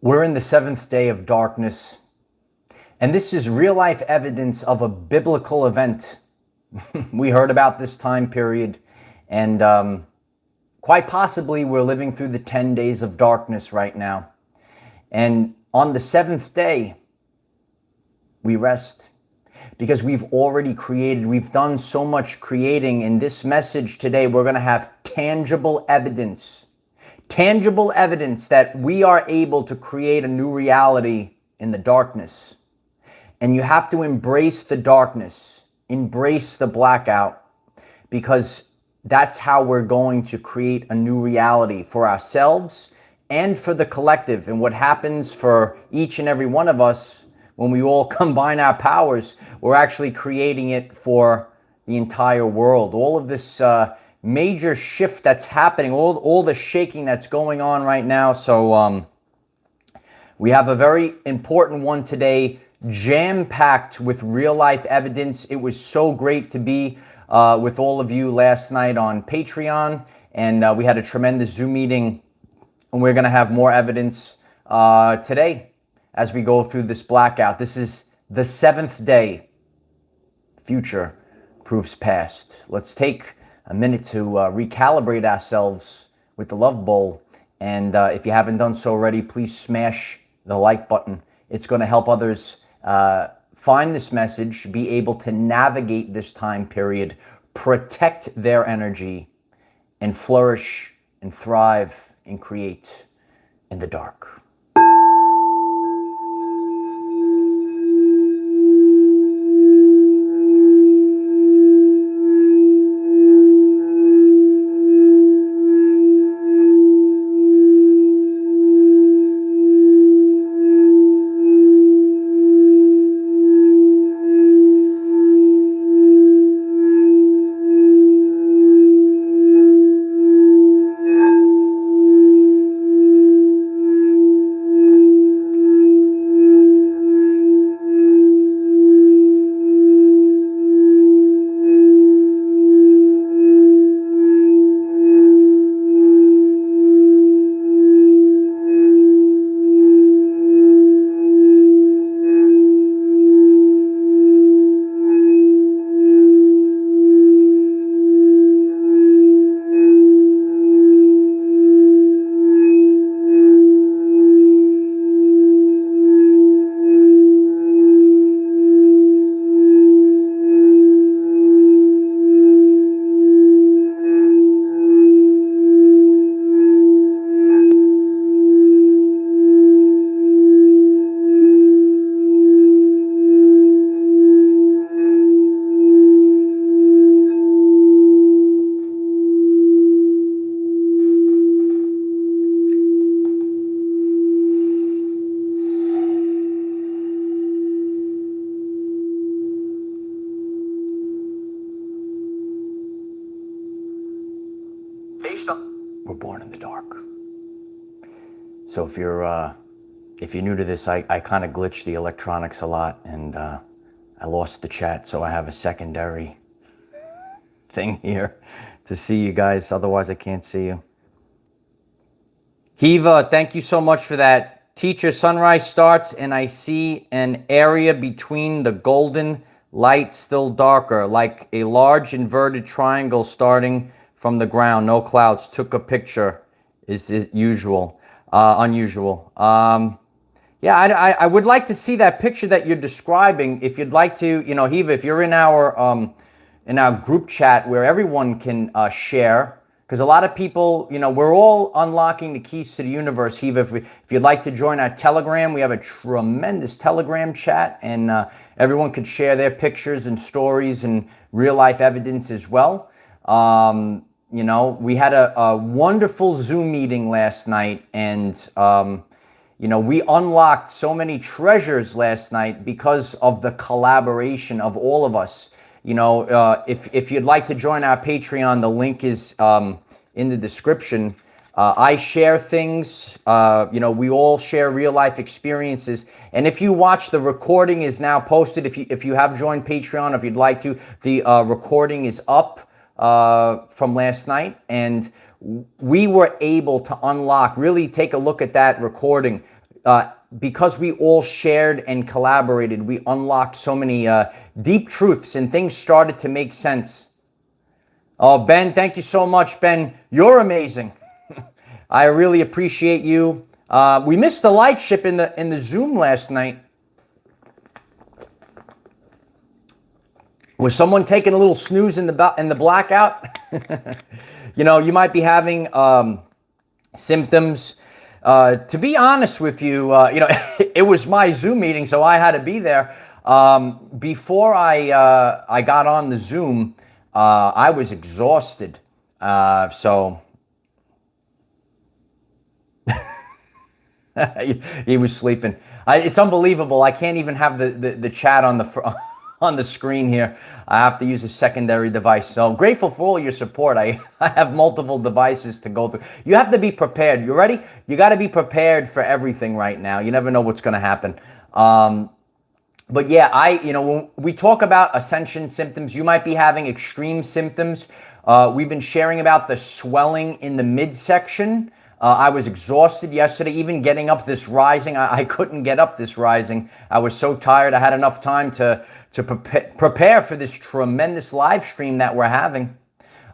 We're in the seventh day of darkness, and this is real-life evidence of a biblical event. We heard about this time period, and quite possibly we're living through the 10 days of darkness right now. And on the seventh day, we rest because we've already created. We've done so much creating. In this message today, we're going to have tangible evidence that we are able to create a new reality in the darkness. And you have to embrace the darkness, embrace the blackout, because that's how we're going to create a new reality for ourselves and for the collective. And what happens for each and every one of us when we all combine our powers, we're actually creating it for the entire world. All of this major shift that's happening, all the shaking that's going on right now. So we have a very important one today, jam-packed with real-life evidence. It was so great to be with all of you last night on Patreon, and we had a tremendous Zoom meeting, and we're going to have more evidence today as we go through this blackout. This is the seventh day. Future proves past. Let's take a minute to recalibrate ourselves with the love bowl. And if you haven't done so already, please smash the like button. It's going to help others find this message, be able to navigate this time period, protect their energy, and flourish and thrive and create in the dark. We're born in the dark. So if you're new to this, I kind of glitch the electronics a lot, and I lost the chat, so I have a secondary thing here to see you guys. Otherwise, I can't see you. Hiva, thank you so much for that. Teacher, sunrise starts, and I see an area between the golden light still darker, like a large inverted triangle starting from the ground. No clouds. Took a picture. Is it usual? Unusual. Yeah, I would like to see that picture that you're describing. If you'd like to, you know, Hiva, if you're in our group chat where everyone can share, because a lot of people, you know, we're all unlocking the keys to the universe. Hiva, if you'd like to join our Telegram, we have a tremendous Telegram chat, and everyone could share their pictures and stories and real life evidence as well. You know, we had a wonderful Zoom meeting last night, and you know, we unlocked so many treasures last night because of the collaboration of all of us. You know, if you'd like to join our Patreon, the link is in the description. I share things, you know, we all share real life experiences. And if you watch, the recording is now posted. If you have joined Patreon, if you'd like to, the recording is up from last night. And we were able to unlock, really take a look at that recording. because we all shared and collaborated, we unlocked so many deep truths and things started to make sense. Oh, Ben, thank you so much, Ben. You're amazing. I really appreciate you. We missed the light ship in the Zoom last night. Was someone taking a little snooze in the blackout? You know, you might be having symptoms. To be honest with you, you know, it was my Zoom meeting, so I had to be there. Before I got on the Zoom, I was exhausted. So he was sleeping. It's unbelievable. I can't even have the chat on the screen here. I have to use a secondary device. So I'm grateful for all your support. I have multiple devices to go through. You have to be prepared. You ready? You got to be prepared for everything right now. You never know what's going to happen. But yeah, you know, when we talk about ascension symptoms, you might be having extreme symptoms. We've been sharing about the swelling in the midsection. I was exhausted yesterday, even getting up this rising. I couldn't get up this rising. I was so tired. I had enough time to prepare for this tremendous live stream that we're having.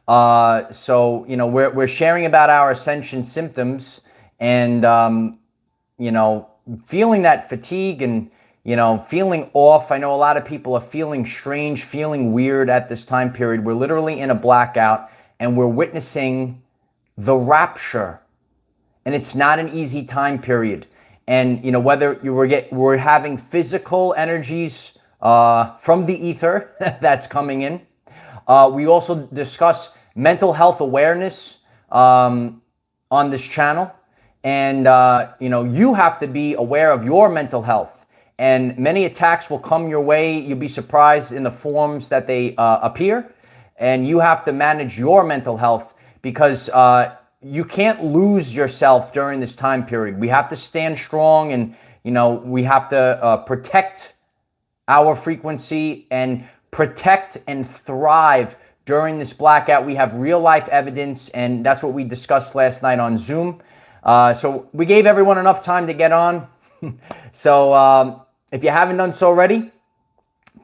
So, you know, we're sharing about our ascension symptoms and, you know, feeling that fatigue and, you know, feeling off. I know a lot of people are feeling strange, feeling weird at this time period. We're literally in a blackout and we're witnessing the rapture. And it's not an easy time period. And, you know, whether we're having physical energies from the ether that's coming in. We also discuss mental health awareness on this channel. And, you know, you have to be aware of your mental health. And many attacks will come your way. You'll be surprised in the forms that they appear. And you have to manage your mental health because you can't lose yourself during this time period. We have to stand strong and, you know, we have to protect our frequency and protect and thrive during this blackout. We have real life evidence, and that's what we discussed last night on Zoom. So we gave everyone enough time to get on. So if you haven't done so already,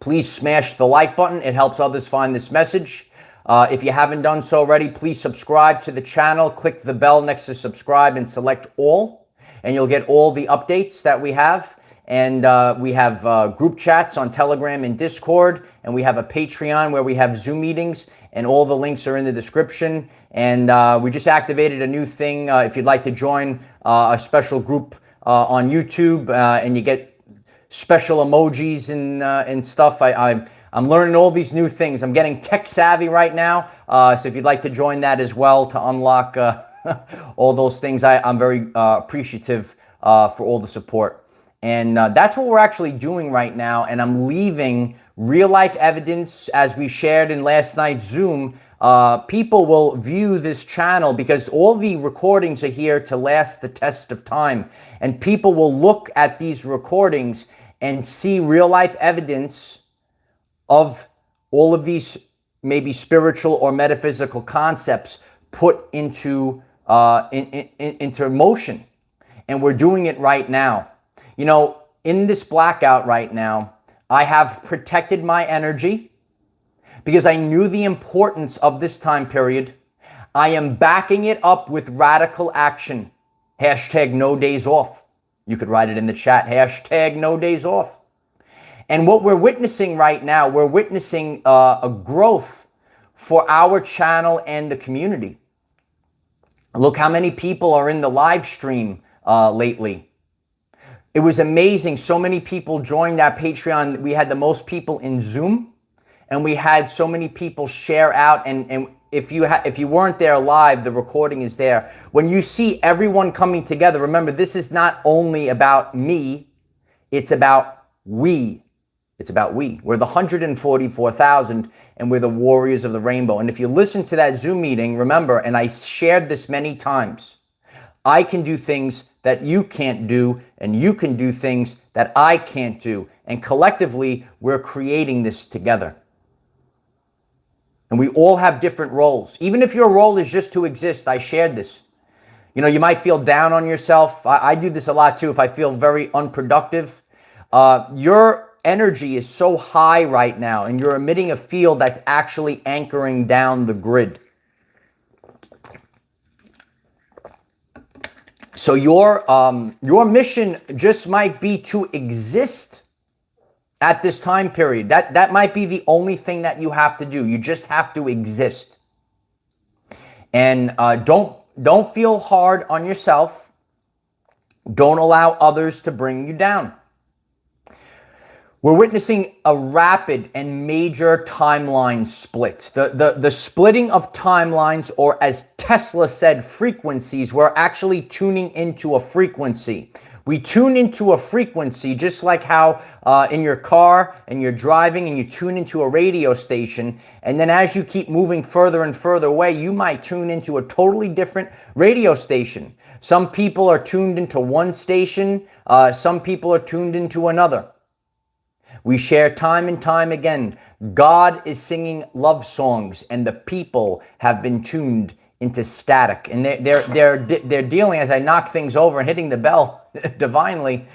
please smash the like button. It helps others find this message. If you haven't done so already, please subscribe to the channel. Click the bell next to subscribe and select all, and you'll get all the updates that we have. And we have group chats on Telegram and Discord, and we have a Patreon where we have Zoom meetings, and all the links are in the description. And we just activated a new thing. If you'd like to join a special group on YouTube, and you get special emojis and stuff, I'm learning all these new things. I'm getting tech savvy right now. So if you'd like to join that as well to unlock all those things, I'm very appreciative for all the support. And that's what we're actually doing right now. And I'm leaving real life evidence, as we shared in last night's Zoom. People will view this channel because all the recordings are here to last the test of time. And people will look at these recordings and see real life evidence of all of these maybe spiritual or metaphysical concepts put into into motion. And we're doing it right now. You know, in this blackout right now, I have protected my energy because I knew the importance of this time period. I am backing it up with radical action. Hashtag no days off. You could write it in the chat. Hashtag no days off. And what we're witnessing right now, we're witnessing a growth for our channel and the community. Look how many people are in the live stream lately. It was amazing. So many people joined that Patreon. We had the most people in Zoom, and we had so many people share out. And if you weren't there live, the recording is there. When you see everyone coming together, remember, this is not only about me, it's about we. It's about we. We're the 144,000, and we're the warriors of the rainbow. And if you listen to that Zoom meeting, remember, and I shared this many times, I can do things that you can't do, and you can do things that I can't do. And collectively, we're creating this together. And we all have different roles. Even if your role is just to exist, I shared this. You know, you might feel down on yourself. I do this a lot too if I feel very unproductive. Your energy is so high right now, and you're emitting a field that's actually anchoring down the grid. So your mission just might be to exist at this time period. That might be the only thing that you have to do. You just have to exist. And don't feel hard on yourself. Don't allow others to bring you down. We're witnessing a rapid and major timeline split. The splitting of timelines, or as Tesla said, frequencies. We're actually tuning into a frequency. We tune into a frequency just like how in your car and you're driving and you tune into a radio station. And then as you keep moving further and further away, you might tune into a totally different radio station. Some people are tuned into one station. Some people are tuned into another. We share time and time again. God is singing love songs, and the people have been tuned into static. And they're dealing, as I knock things over and hitting the bell divinely,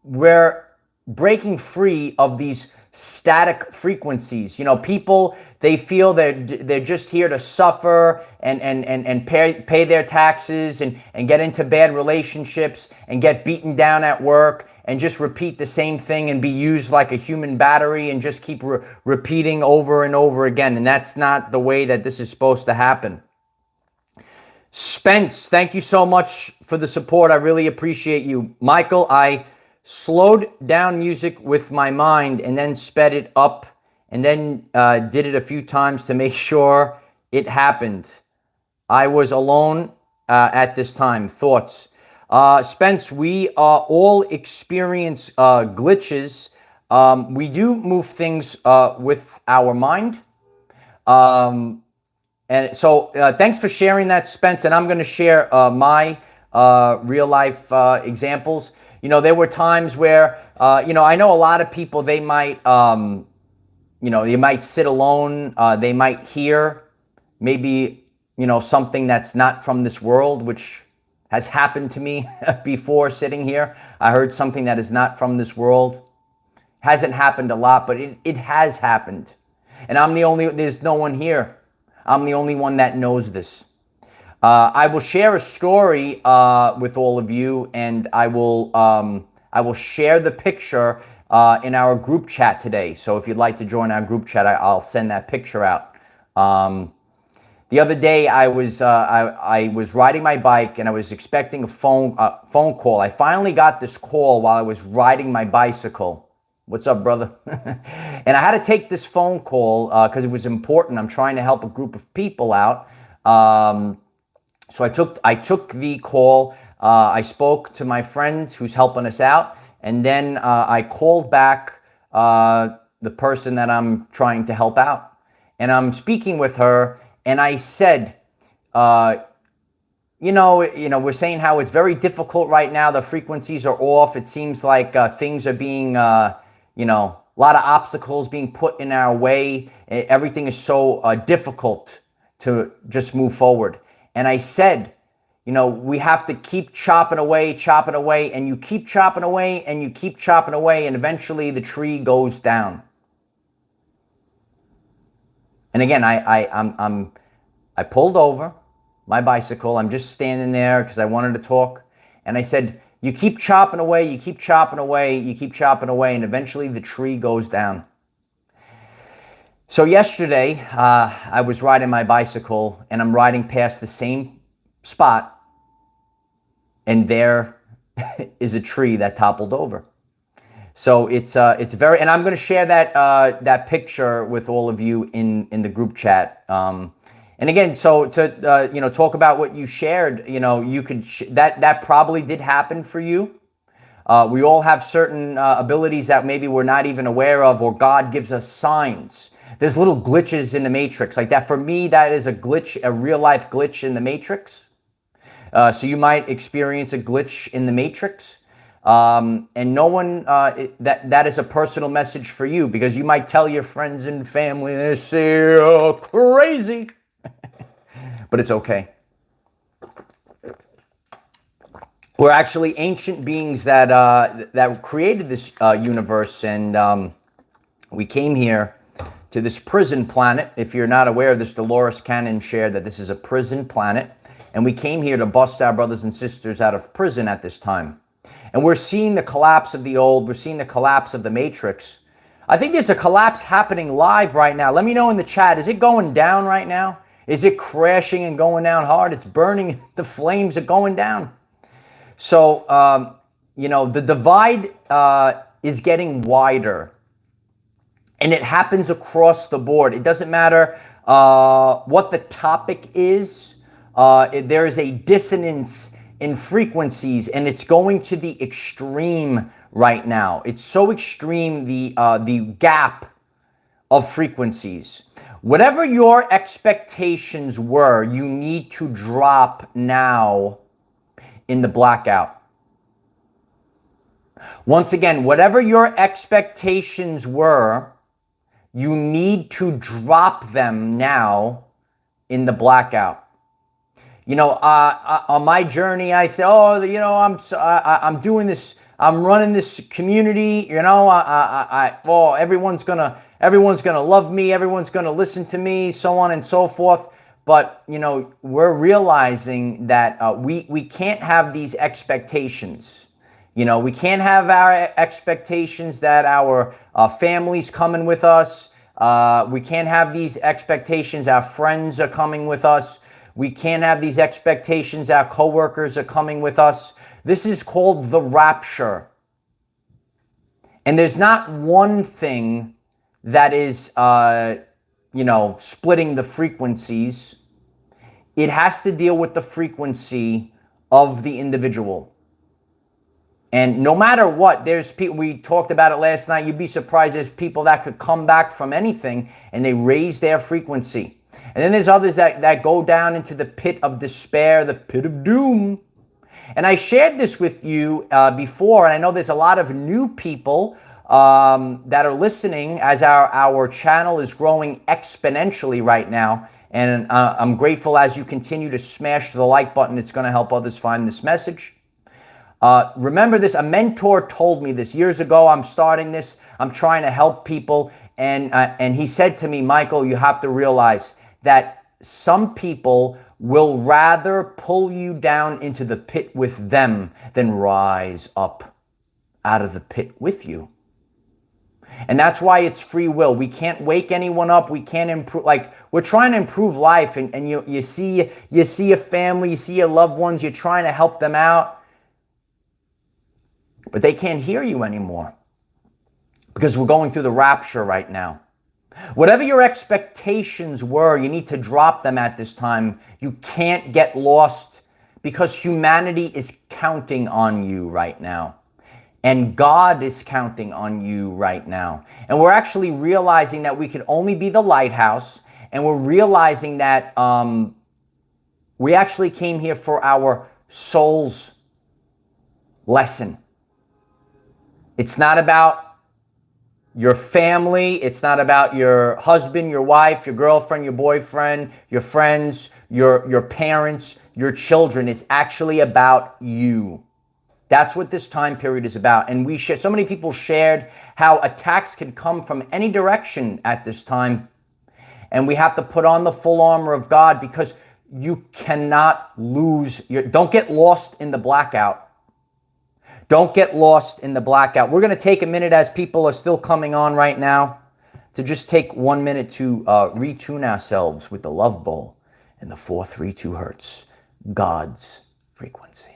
we're breaking free of these static frequencies. You know, people, they feel they're just here to suffer and pay their taxes and get into bad relationships and get beaten down at work and just repeat the same thing and be used like a human battery and just keep repeating over and over again. And that's not the way that this is supposed to happen. Spence, thank you so much for the support. I really appreciate you. Michael, I slowed down music with my mind and then sped it up and then did it a few times to make sure it happened. I was alone at this time. Thoughts? Spence, we all experience glitches. We do move things with our mind. And so thanks for sharing that, Spence. And I'm going to share my real life examples. You know, there were times where, you know, I know a lot of people, they might, you know, you might sit alone. They might hear maybe, you know, something that's not from this world, which has happened to me before sitting here. I heard something that is not from this world. Hasn't happened a lot, but it has happened. And there's no one here. I'm the only one that knows this. I will share a story with all of you, and I will share the picture in our group chat today. So if you'd like to join our group chat, I'll send that picture out. The other day, I was riding my bike and I was expecting a phone call. I finally got this call while I was riding my bicycle. What's up, brother? And I had to take this phone call because it was important. I'm trying to help a group of people out. So I took the call. I spoke to my friend who's helping us out, and then I called back the person that I'm trying to help out, and I'm speaking with her. And I said, you know, we're saying how it's very difficult right now. The frequencies are off. It seems like things are being, you know, a lot of obstacles being put in our way. Everything is so difficult to just move forward. And I said, you know, we have to keep chopping away, and you keep chopping away, and you keep chopping away, and eventually the tree goes down. And again, I pulled over my bicycle. I'm just standing there because I wanted to talk. And I said, you keep chopping away, you keep chopping away, you keep chopping away, and eventually the tree goes down. So yesterday, I was riding my bicycle, and I'm riding past the same spot, and there is a tree that toppled over. So it's very, and I'm going to share that picture with all of you in the group chat. And again, so to you know, talk about what you shared, you know, you could that probably did happen for you. We all have certain abilities that maybe we're not even aware of, or God gives us signs. There's little glitches in the matrix like that. For me, that is a glitch, a real life glitch in the matrix. So you might experience a glitch in the matrix. And no one, that is a personal message for you, because you might tell your friends and family, and they say, oh, crazy. But it's okay. We're actually ancient beings that that created this universe, and we came here to this prison planet. If you're not aware of this, Dolores Cannon shared that this is a prison planet, and we came here to bust our brothers and sisters out of prison at this time. And we're seeing the collapse of the old. We're seeing the collapse of the matrix. I think there's a collapse happening live right now. Let me know in the chat. Is it going down right now? Is it crashing and going down hard? It's burning. The flames are going down. So, you know, the divide is getting wider. And it happens across the board. It doesn't matter what the topic is. There is a dissonance in frequencies, and it's going to the extreme right now. It's so extreme, the gap of frequencies. Whatever your expectations were, you need to drop now in the blackout. Once again, whatever your expectations were, you need to drop them now in the blackout. You know, on my journey, I say, oh, you know, I'm doing this, I'm running this community. You know, well, everyone's gonna love me, everyone's gonna listen to me, so on and so forth. But you know, we're realizing that we can't have these expectations. You know, we can't have our expectations that our family's coming with us. We can't have these expectations our friends are coming with us. We can't have these expectations our coworkers are coming with us. This is called the rapture. And there's not one thing that is, you know, splitting the frequencies. It has to deal with the frequency of the individual. And no matter what, there's people, we talked about it last night, you'd be surprised there's people that could come back from anything and they raise their frequency. And then there's others that go down into the pit of despair, the pit of doom. And I shared this with you before, and I know there's a lot of new people that are listening as our channel is growing exponentially right now. And I'm grateful as you continue to smash the like button. It's going to help others find this message. Remember this, a mentor told me this years ago. I'm starting this. I'm trying to help people. And he said to me, Michael, you have to realize that some people will rather pull you down into the pit with them than rise up out of the pit with you. And that's why it's free will. We can't wake anyone up. We can't improve. Like, we're trying to improve life, and you see a family, you see your loved ones, you're trying to help them out, but they can't hear you anymore because we're going through the rapture right now. Whatever your expectations were, you need to drop them at this time. You can't get lost because humanity is counting on you right now. And God is counting on you right now. And we're actually realizing that we can only be the lighthouse. And we're realizing that we actually came here for our soul's lesson. It's not about your family. It's not about your husband, your wife, your girlfriend, your boyfriend, your friends, your parents, your children. It's actually about you. That's what this time period is about. And so many people shared how attacks can come from any direction at this time. And we have to put on the full armor of God because you cannot lose. Don't get lost in the blackout. Don't get lost in the blackout. We're going to take a minute as people are still coming on right now to just take 1 minute to retune ourselves with the love bowl and the 432 hertz, God's frequency.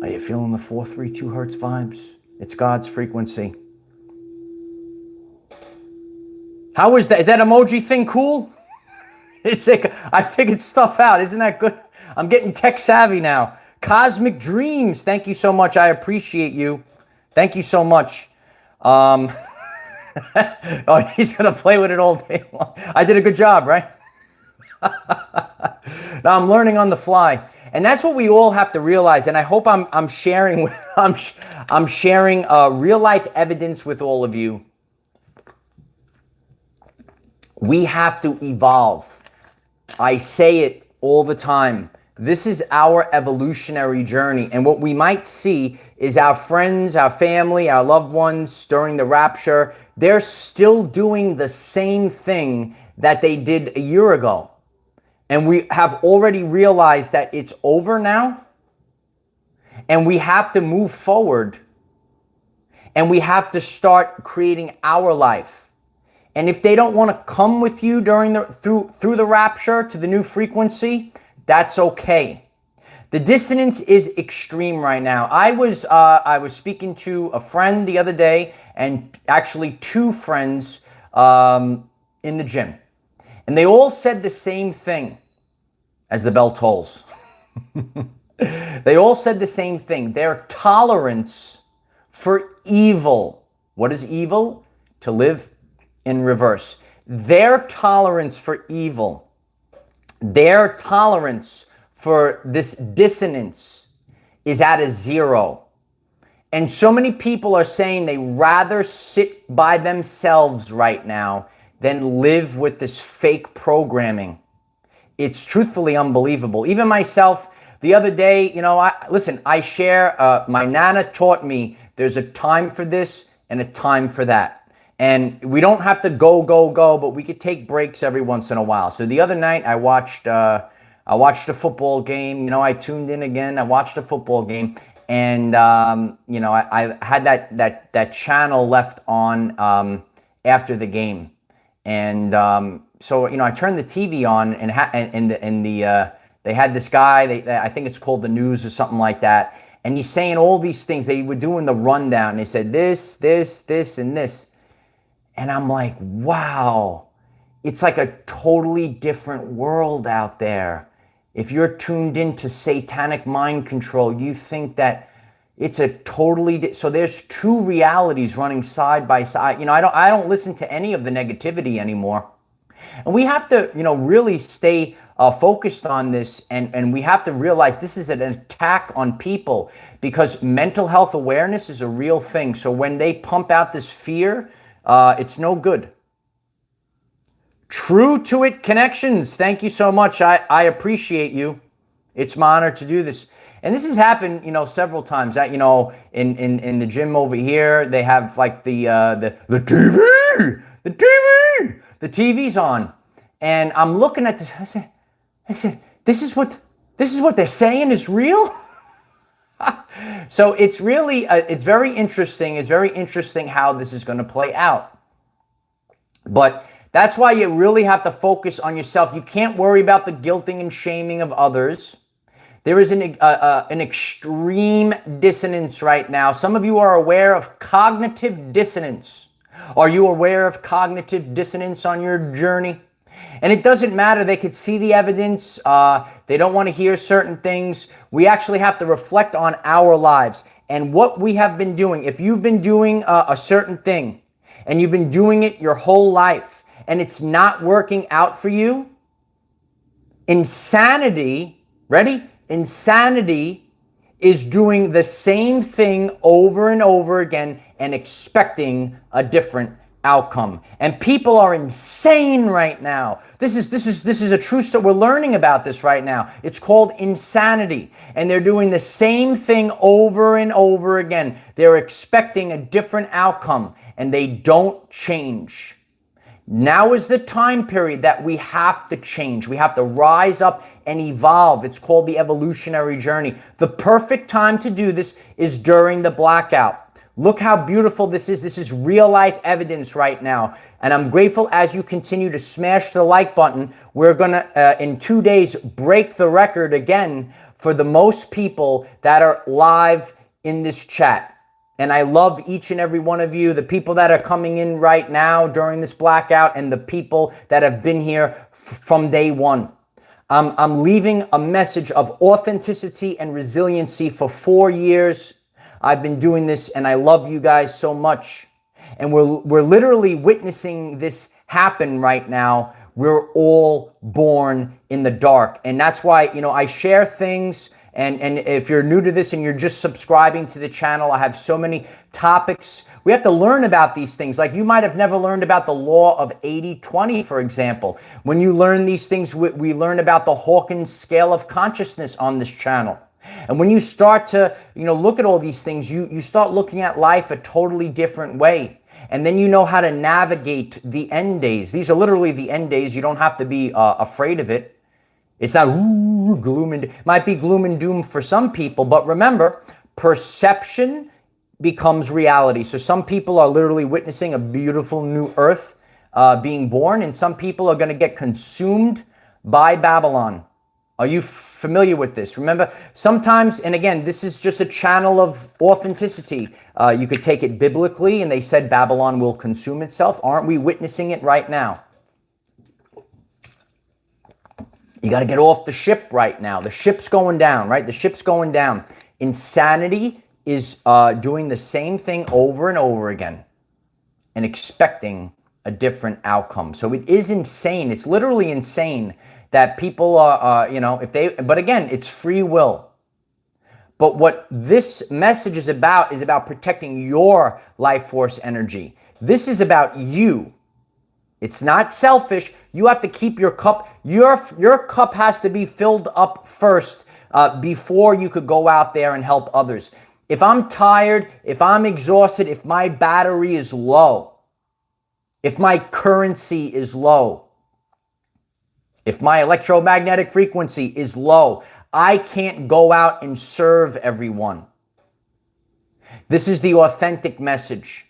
Are you feeling the 432 hertz vibes? It's God's frequency. How is that? Is that emoji thing cool? It's like, I figured stuff out. Isn't that good? I'm getting tech savvy now. Cosmic Dreams. Thank you so much. I appreciate you. Thank you so much. Oh, he's going to play with it all day long. I did a good job, right? Now I'm learning on the fly. And that's what we all have to realize. And I hope I'm sharing I'm sharing real life evidence with all of you. We have to evolve. I say it all the time. This is our evolutionary journey. And what we might see is our friends, our family, our loved ones during the rapture, they're still doing the same thing that they did a year ago. And we have already realized that it's over now. And we have to move forward. And we have to start creating our life. And if they don't want to come with you during through the rapture to the new frequency, that's okay. The dissonance is extreme right now. I was speaking to a friend the other day, and actually two friends in the gym, and they all said the same thing as the bell tolls. They all said the same thing. Their tolerance for evil. What is evil? To live in reverse. Their tolerance for evil, their tolerance for this dissonance is at a zero. And so many people are saying they rather sit by themselves right now than live with this fake programming. It's truthfully unbelievable. Even myself, the other day, you know, I share, my Nana taught me there's a time for this and a time for that. And we don't have to go, but we could take breaks every once in a while. So the other night I watched a football game. You know, I tuned in again. I watched a football game, and you know, I had that channel left on after the game, and so you know, I turned the TV on, and they had this guy. I think it's called the news or something like that, and he's saying all these things. They were doing the rundown. They said this, and this. And I'm like, wow, it's like a totally different world out there. If you're tuned into satanic mind control, you think that it's a totally, so there's two realities running side by side. You know, I don't listen to any of the negativity anymore. And we have to, you know, really stay focused on this. And we have to realize this is an attack on people, because mental health awareness is a real thing. So when they pump out this fear, it's no good. True to It Connections. Thank you so much. I appreciate you. It's my honor to do this. And this has happened, you know, several times. You know, in the gym over here, they have like the TV's on. And I'm looking at this. I said, this is what they're saying is real? So it's really, it's very interesting. It's very interesting how this is going to play out. But that's why you really have to focus on yourself. You can't worry about the guilting and shaming of others. There is an extreme dissonance right now. Some of you are aware of cognitive dissonance. Are you aware of cognitive dissonance on your journey? And it doesn't matter. They could see the evidence. They don't want to hear certain things. We actually have to reflect on our lives and what we have been doing. If you've been doing a certain thing and you've been doing it your whole life and it's not working out for you, insanity, ready? Insanity is doing the same thing over and over again and expecting a different outcome. And people are insane right now. This is a true story. We're learning about this right now. It's called insanity. And they're doing the same thing over and over again. They're expecting a different outcome and they don't change. Now is the time period that we have to change. We have to rise up and evolve. It's called the evolutionary journey. The perfect time to do this is during the blackout. Look how beautiful this is. This is real life evidence right now. And I'm grateful as you continue to smash the like button. We're going to, in 2 days, break the record again for the most people that are live in this chat. And I love each and every one of you, the people that are coming in right now during this blackout and the people that have been here from day one. I'm leaving a message of authenticity and resiliency for 4 years. I've been doing this and I love you guys so much. And we're literally witnessing this happen right now. We're all born in the dark. And that's why, I share things. And if you're new to this and you're just subscribing to the channel, I have so many topics. We have to learn about these things. Like you might have never learned about the law of 80-20, for example. When you learn these things, we learn about the Hawkins scale of consciousness on this channel. And when you start to, look at all these things, you start looking at life a totally different way. And then you know how to navigate the end days. These are literally the end days. You don't have to be afraid of it. It's not gloom and might be gloom and doom for some people, but remember, perception becomes reality. So some people are literally witnessing a beautiful new earth being born, and some people are going to get consumed by Babylon. Are you familiar with this? Remember, sometimes, and again, this is just a channel of authenticity. You could take it biblically, and they said Babylon will consume itself. Aren't we witnessing it right now? You got to get off the ship right now. The ship's going down, right? The ship's going down. Insanity is doing the same thing over and over again and expecting a different outcome. So it is insane. It's literally insane that people are, but again, it's free will. But what this message is about protecting your life force energy. This is about you. It's not selfish. You have to keep your cup. Your cup has to be filled up first before you could go out there and help others. If I'm tired, if I'm exhausted, if my battery is low, if my currency is low, if my electromagnetic frequency is low, I can't go out and serve everyone. This is the authentic message.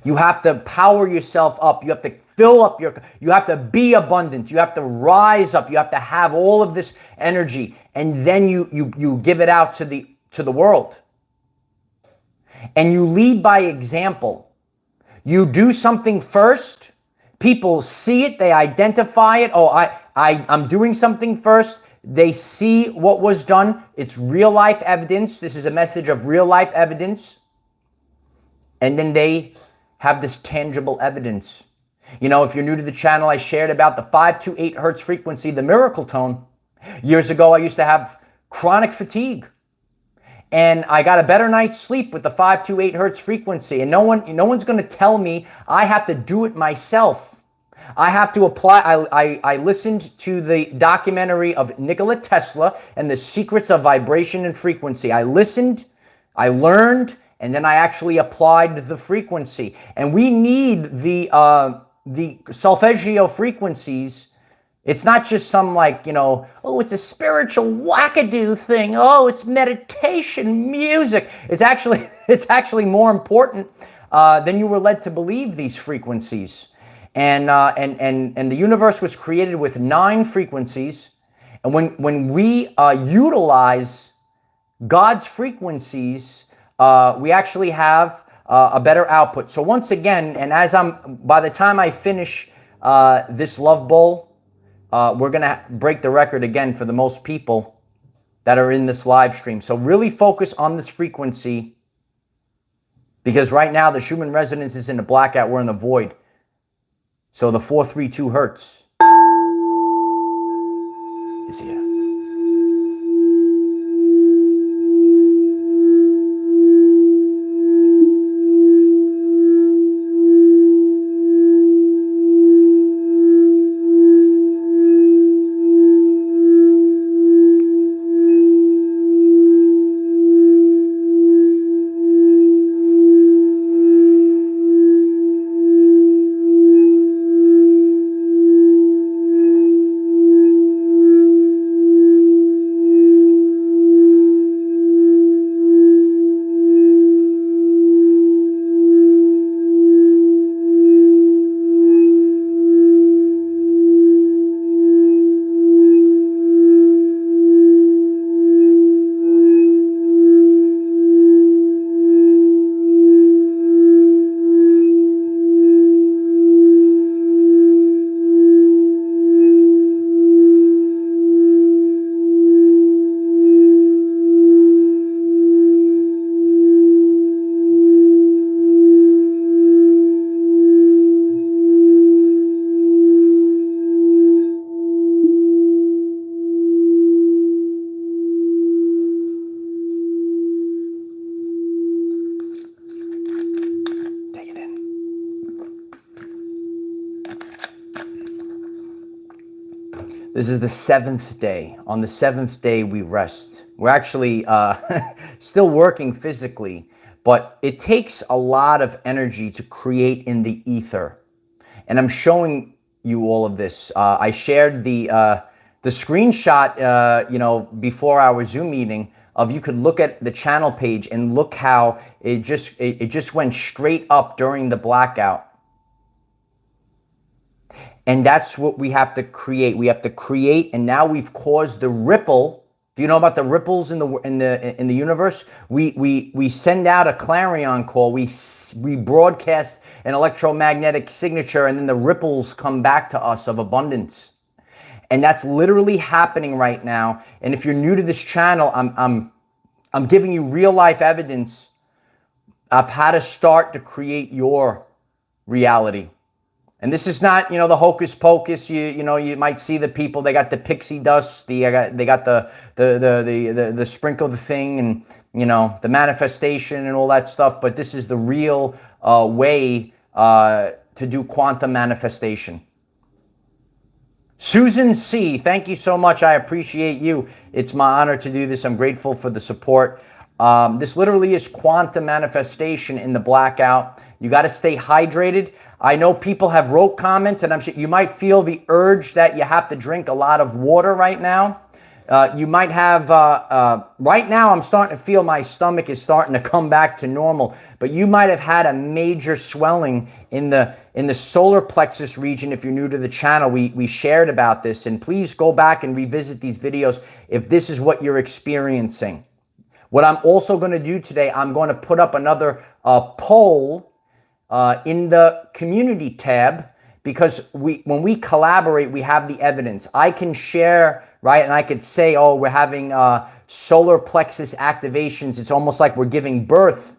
You have to power yourself up. You have to fill up you have to be abundant. You have to rise up. You have to have all of this energy, and then you give it out to the world. And you lead by example. You do something first. People see it. They identify it. Oh, I'm doing something first. They see what was done. It's real life evidence. This is a message of real life evidence. And then they have this tangible evidence. If you're new to the channel, I shared about the 528 hertz frequency, the miracle tone. Years ago, I used to have chronic fatigue. And I got a better night's sleep with the 528 hertz frequency. And no one's going to tell me I have to do it myself. I have to apply. I listened to the documentary of Nikola Tesla and the secrets of vibration and frequency. I listened, I learned, and then I actually applied the frequency. And we need the solfeggio frequencies. It's not just some it's a spiritual wackadoo thing. Oh, it's meditation music. It's actually more important than you were led to believe, these frequencies. And the universe was created with 9 frequencies. And when we utilize God's frequencies, we actually have a better output. So once again, and by the time I finish this love bowl, we're going to break the record again for the most people that are in this live stream. So really focus on this frequency, because right now the Schumann resonance is in the blackout. We're in the void. So the 432 hertz is here. This is the 7th day. On the 7th day, we rest. We're actually still working physically, but it takes a lot of energy to create in the ether. And I'm showing you all of this. I shared the screenshot, before our Zoom meeting of, you could look at the channel page and look how it just went straight up during the blackout. And that's what we have to create. We have to create, and now we've caused the ripple. Do you know about the ripples in the universe? We send out a clarion call. We broadcast an electromagnetic signature, and then the ripples come back to us of abundance. And that's literally happening right now. And if you're new to this channel, I'm giving you real life evidence of how to start to create your reality. And this is not, the hocus pocus. You might see the people, they got the pixie dust, they got the sprinkle the thing, and the manifestation and all that stuff. But this is the real way to do quantum manifestation. Susan C., thank you so much. I appreciate you. It's my honor to do this. I'm grateful for the support. This literally is quantum manifestation in the blackout. You got to stay hydrated. I know people have wrote comments, and I'm sure you might feel the urge that you have to drink a lot of water right now. You might have, right now I'm starting to feel my stomach is starting to come back to normal, but you might have had a major swelling in the solar plexus region. If you're new to the channel, we shared about this, and please go back and revisit these videos if this is what you're experiencing. What I'm also going to do today, I'm going to put up another poll in the community tab, because when we collaborate, we have the evidence. I can share, right? And I could say, oh, we're having solar plexus activations. It's almost like we're giving birth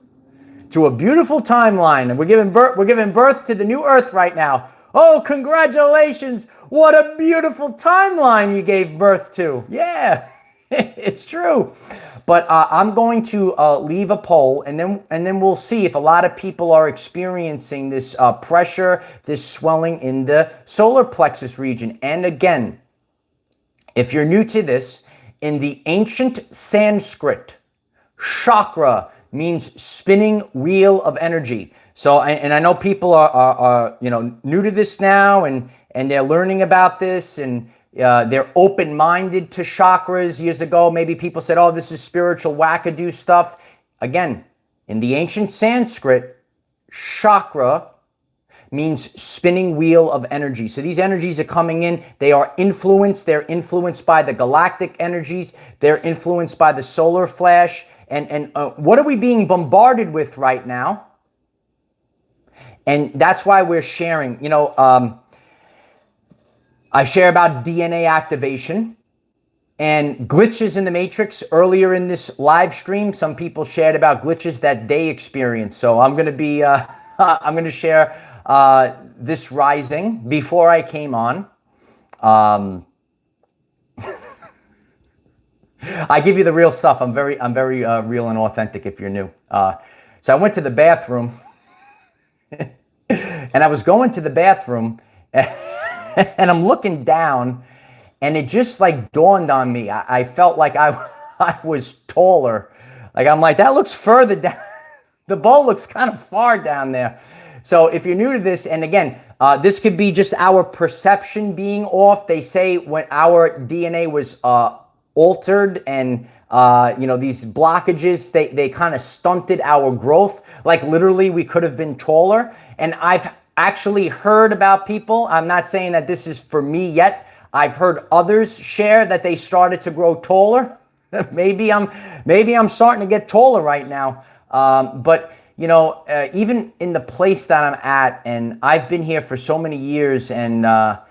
to a beautiful timeline, and we're giving birth to the new Earth right now. Oh, congratulations. What a beautiful timeline you gave birth to. Yeah, it's true. But I'm going to leave a poll, and then we'll see if a lot of people are experiencing this pressure, this swelling in the solar plexus region. And again, if you're new to this, in the ancient Sanskrit, chakra means spinning wheel of energy. So, and I know people are new to this now, and they're learning about this, and they're open-minded to chakras. Years ago, maybe people said, oh, this is spiritual wackadoo stuff. Again, in the ancient Sanskrit, chakra means spinning wheel of energy. So these energies are coming in. They are influenced. They're influenced by the galactic energies. They're influenced by the solar flash. And what are we being bombarded with right now? And that's why we're sharing. I share about DNA activation and glitches in the matrix. Earlier in this live stream, some people shared about glitches that they experienced. So I'm going to be, I'm going to share this rising before I came on. I give you the real stuff. I'm very real and authentic if you're new. So I went to the bathroom and I was going to the bathroom and I'm looking down, and it just like dawned on me. I felt like I was taller. Like I'm like, that looks further down. The bowl looks kind of far down there. So if you're new to this, and again, this could be just our perception being off. They say when our DNA was altered, and these blockages, they kind of stunted our growth. Like literally we could have been taller. And I've actually heard about people, I'm not saying that this is for me yet, I've heard others share that they started to grow taller. maybe I'm starting to get taller right now. But even in the place that I'm at, and I've been here for so many years, and I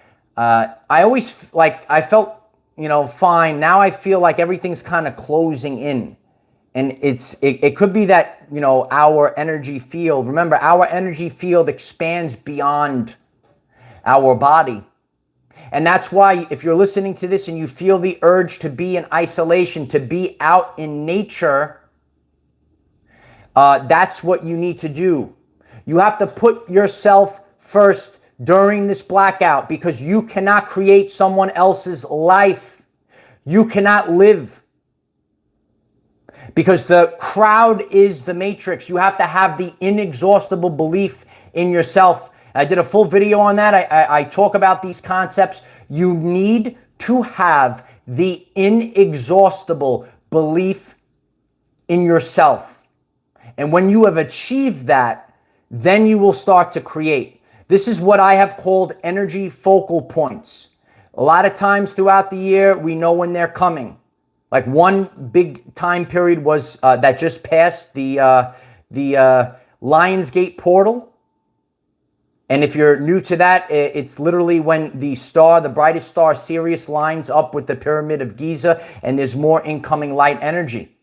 always I felt fine. Now I feel like everything's kind of closing in. And it could be that, our energy field, remember, our energy field expands beyond our body. And that's why if you're listening to this and you feel the urge to be in isolation, to be out in nature, that's what you need to do. You have to put yourself first during this blackout, because you cannot create someone else's life. You cannot live. Because the crowd is the matrix. You have to have the inexhaustible belief in yourself. I did a full video on that. I talk about these concepts. You need to have the inexhaustible belief in yourself. And when you have achieved that, then you will start to create. This is what I have called energy focal points. A lot of times throughout the year, we know when they're coming. Like one big time period was that just passed, the Lionsgate portal. And if you're new to that, it's literally when the star, the brightest star, Sirius, lines up with the Pyramid of Giza, and there's more incoming light energy.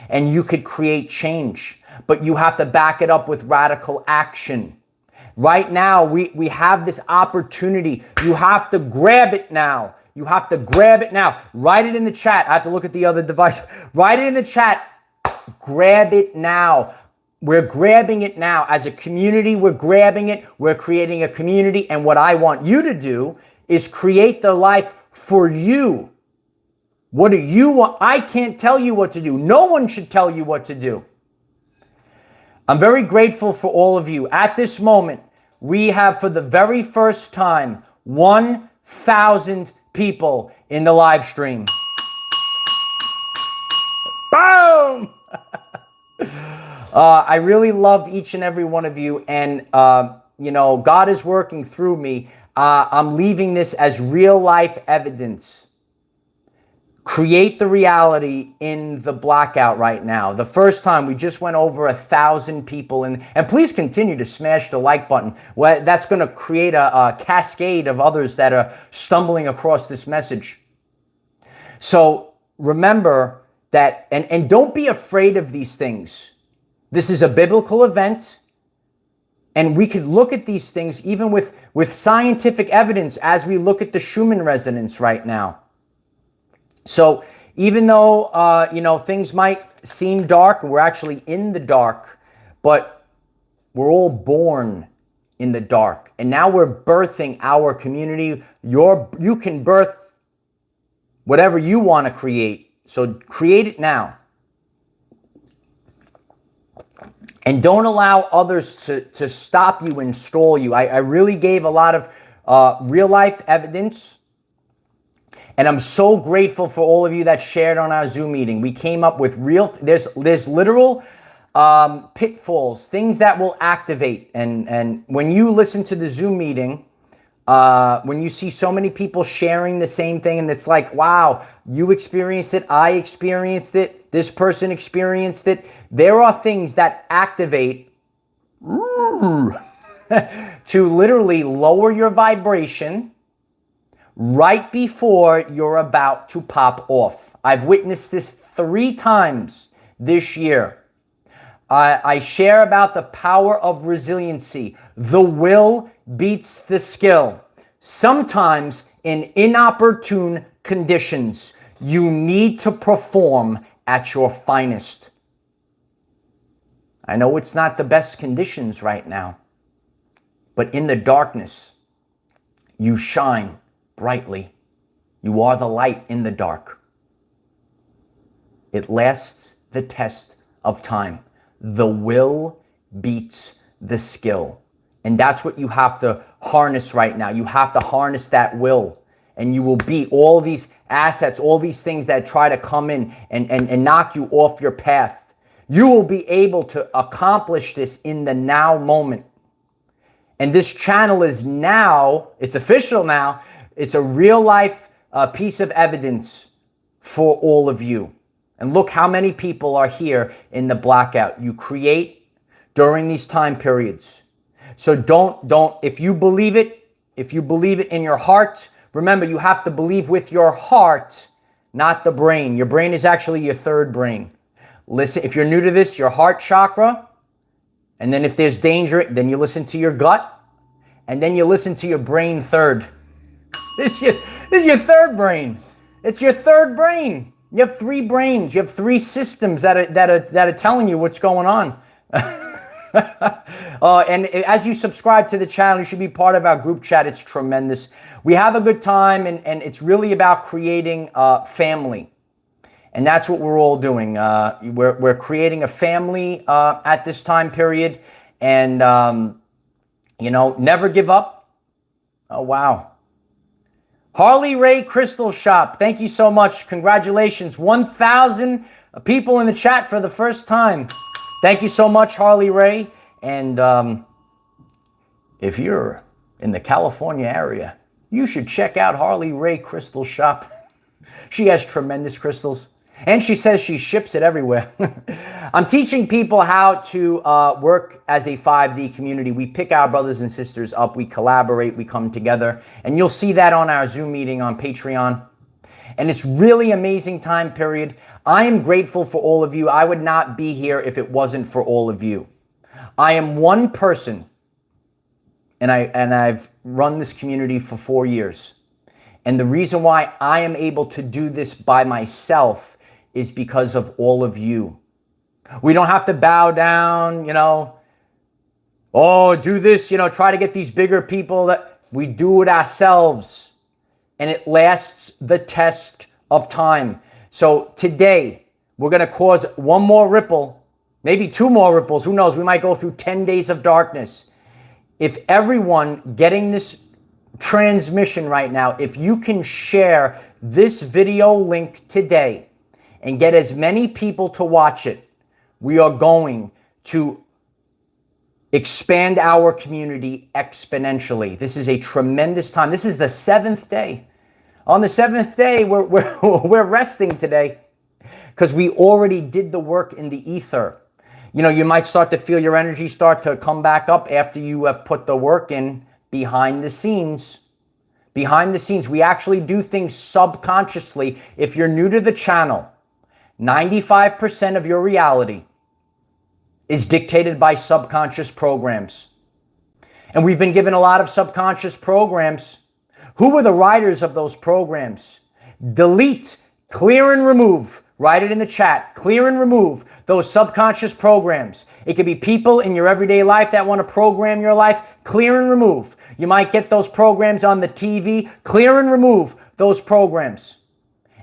And you could create change, but you have to back it up with radical action. Right now, we have this opportunity. You have to grab it now. You have to grab it now. Write it in the chat. I have to look at the other device. Write it in the chat. Grab it now. We're grabbing it now. As a community, we're grabbing it. We're creating a community. And what I want you to do is create the life for you. What do you want? I can't tell you what to do. No one should tell you what to do. I'm very grateful for all of you. At this moment, we have, for the very first time, 1,000 people in the live stream. Boom! I really love each and every one of you, and you know, God is working through me. I'm leaving this as real life evidence. Create the reality in the blackout right now. The first time we just went over 1,000 people, and please continue to smash the like button. Well, that's going to create a cascade of others that are stumbling across this message. So remember that, and don't be afraid of these things. This is a biblical event, and we could look at these things even with scientific evidence as we look at the Schumann resonance right now. So even though, you know, things might seem dark, we're actually in the dark, but we're all born in the dark. And now we're birthing our community. You can birth whatever you want to create. So create it now. And don't allow others to stop you and stall you. I really gave a lot of real life evidence. And I'm so grateful for all of you that shared on our Zoom meeting. We came up with there's literal pitfalls, things that will activate. And when you listen to the Zoom meeting, when you see so many people sharing the same thing, and it's like, wow, you experienced it, I experienced it, this person experienced it. There are things that activate to literally lower your vibration right before you're about to pop off. I've witnessed this 3 times this year. I share about the power of resiliency. The will beats the skill. Sometimes in inopportune conditions, you need to perform at your finest. I know it's not the best conditions right now, but in the darkness, you shine brightly. You are the light in the dark. It lasts the test of time. The will beats the skill. And that's what you have to harness right now. You have to harness that will. And you will beat all these assets, all these things that try to come in and knock you off your path. You will be able to accomplish this in the now moment. And this channel is now, it's official now, it's a real life piece of evidence for all of you. And look how many people are here in the blackout. You create during these time periods. So don't, if you believe it in your heart, remember you have to believe with your heart, not the brain. Your brain is actually your third brain. Listen, if you're new to this, your heart chakra, and then if there's danger, then you listen to your gut, and then you listen to your brain third. This is your third brain. It's your third brain. You have 3 brains. You have 3 systems that are telling you what's going on. And as you subscribe to the channel, you should be part of our group chat. It's tremendous. We have a good time, and it's really about creating family. And that's what we're all doing. We're creating a family at this time period. And, you know, never give up. Oh, wow. Harley Ray Crystal Shop. Thank you so much. Congratulations. 1,000 people in the chat for the first time. Thank you so much, Harley Ray. And if you're in the California area, you should check out Harley Ray Crystal Shop. She has tremendous crystals. And she says she ships it everywhere. I'm teaching people how to work as a 5D community. We pick our brothers and sisters up. We collaborate. We come together. And you'll see that on our Zoom meeting on Patreon. And it's really amazing time period. I am grateful for all of you. I would not be here if it wasn't for all of you. I am one person, and I've run this community for 4 years. And the reason why I am able to do this by myself is because of all of you. We don't have to bow down, you know, oh, do this, you know, try to get these bigger people. That we do it ourselves, and it lasts the test of time. So today, we're going to cause one more ripple, maybe 2 more ripples. Who knows? We might go through 10 days of darkness. If everyone getting this transmission right now, if you can share this video link today, and get as many people to watch it, we are going to expand our community exponentially. This is a tremendous time. This is the 7th day. On the 7th day, we're resting today because we already did the work in the ether. You know, you might start to feel your energy start to come back up after you have put the work in behind the scenes. Behind the scenes, we actually do things subconsciously. If you're new to the channel, 95% of your reality is dictated by subconscious programs. And we've been given a lot of subconscious programs. Who were the writers of those programs? Delete, clear and remove. Write it in the chat. Clear and remove those subconscious programs. It could be people in your everyday life that want to program your life. Clear and remove. You might get those programs on the TV. Clear and remove those programs.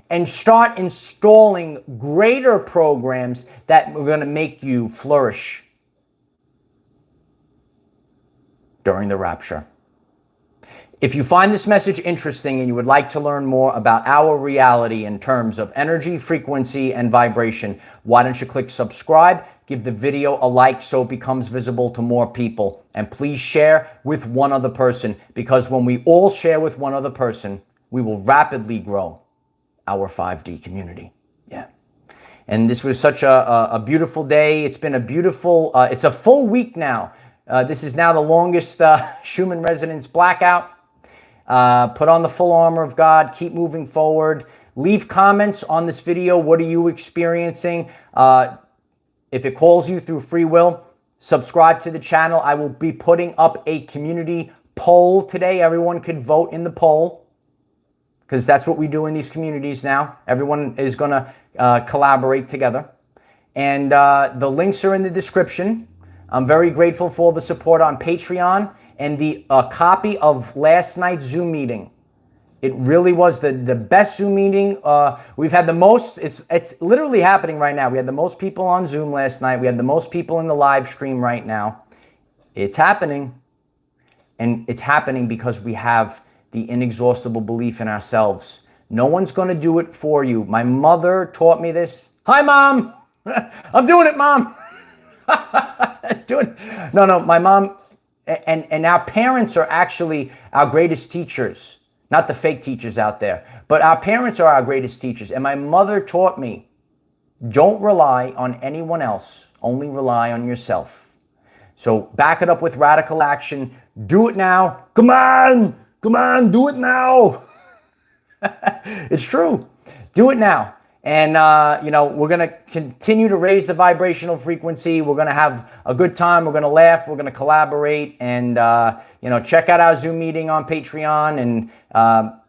And start installing greater programs that are going to make you flourish during the rapture. If you find this message interesting and you would like to learn more about our reality in terms of energy, frequency, and vibration, why don't you click subscribe, give the video a like so it becomes visible to more people, and please share with one other person, because when we all share with one other person, we will rapidly grow our 5D community. Yeah. And this was such a beautiful day. It's been a beautiful, it's a full week now. This is now the longest Schumann Resonance Blackout. Put on the full armor of God. Keep moving forward. Leave comments on this video. What are you experiencing? If it calls you through free will, subscribe to the channel. I will be putting up a community poll today. Everyone could vote in the poll, because that's what we do in these communities now. Everyone is going to collaborate together. And the links are in the description. I'm very grateful for all the support on Patreon and the copy of last night's Zoom meeting. It really was the best Zoom meeting. We've had the most, it's literally happening right now. We had the most people on Zoom last night. We had the most people in the live stream right now. It's happening. And it's happening because we have the inexhaustible belief in ourselves. No one's going to do it for you. My mother taught me this. Hi, Mom. I'm doing it, Mom. No, my mom and our parents are actually our greatest teachers. Not the fake teachers out there, but our parents are our greatest teachers. And my mother taught me, don't rely on anyone else. Only rely on yourself. So back it up with radical action. Do it now. Come on. Come on, do it now. It's true. Do it now. And, you know, we're going to continue to raise the vibrational frequency. We're going to have a good time. We're going to laugh. We're going to collaborate. And, you know, check out our Zoom meeting on Patreon. And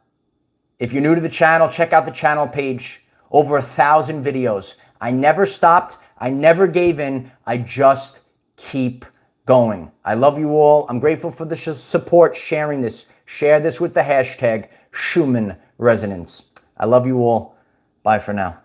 if you're new to the channel, check out the channel page. Over 1,000 videos. I never stopped. I never gave in. I just keep going. I love you all. I'm grateful for the support, sharing this. Share this with the hashtag Schumann Resonance. I love you all. Bye for now.